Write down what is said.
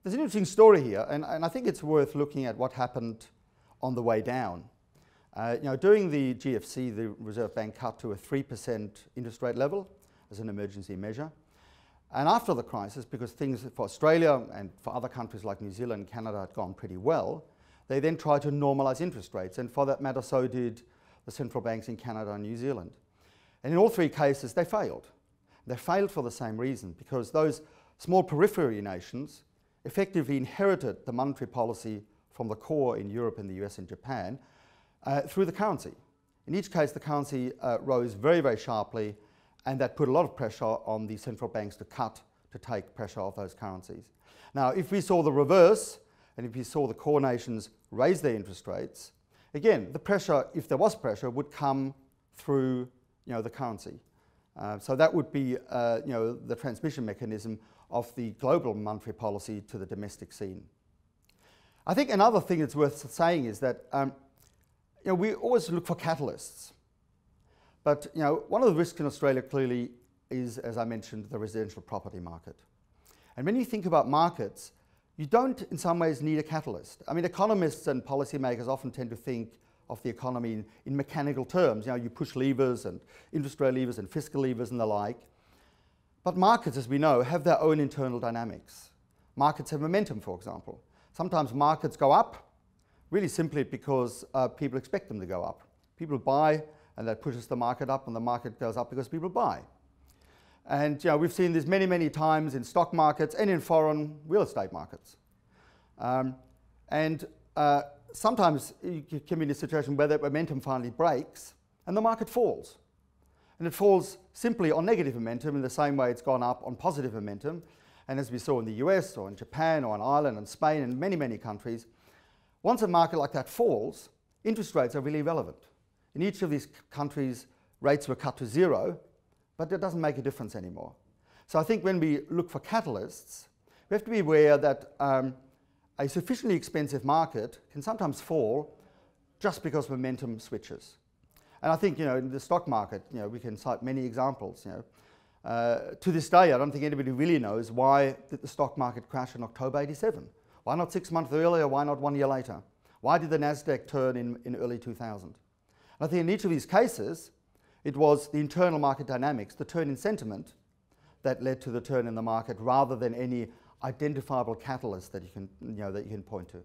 there's an interesting story here, and I think it's worth looking at what happened on the way down. During the GFC, the Reserve Bank cut to a 3% interest rate level as an emergency measure. And after the crisis, because things for Australia and for other countries like New Zealand and Canada had gone pretty well, they then tried to normalise interest rates, and for that matter so did the central banks in Canada and New Zealand. And in all three cases they failed. They failed for the same reason, because those small periphery nations effectively inherited the monetary policy from the core in Europe and the US and Japan through the currency. In each case the currency rose very, very sharply, and that put a lot of pressure on the central banks to cut, to take pressure off those currencies. Now, if we saw the reverse, and if we saw the core nations raise their interest rates, again, the pressure, if there was pressure, would come through the currency. So that would be the transmission mechanism of the global monetary policy to the domestic scene. I think another thing that's worth saying is that we always look for catalysts. But one of the risks in Australia clearly is, as I mentioned, the residential property market. And when you think about markets, you don't in some ways need a catalyst. I mean, economists and policymakers often tend to think of the economy in mechanical terms. You push levers and interest rate levers and fiscal levers and the like. But markets, as we know, have their own internal dynamics. Markets have momentum, for example. Sometimes markets go up really simply because people expect them to go up. People buy, and that pushes the market up, and the market goes up because people buy. And we've seen this many, many times in stock markets and in foreign real estate markets. Sometimes you can be in a situation where that momentum finally breaks and the market falls. And it falls simply on negative momentum in the same way it's gone up on positive momentum. And as we saw in the US or in Japan or in Ireland and Spain and many, many countries, once a market like that falls, interest rates are really relevant. In each of these countries, rates were cut to zero, but it doesn't make a difference anymore. So I think when we look for catalysts, we have to be aware that a sufficiently expensive market can sometimes fall just because momentum switches. And I think in the stock market, we can cite many examples. To this day, I don't think anybody really knows why did the stock market crash in October '87. Why not 6 months earlier? Why not 1 year later? Why did the NASDAQ turn in early 2000? I think in each of these cases, it was the internal market dynamics, the turn in sentiment, that led to the turn in the market rather than any identifiable catalyst that you can point to.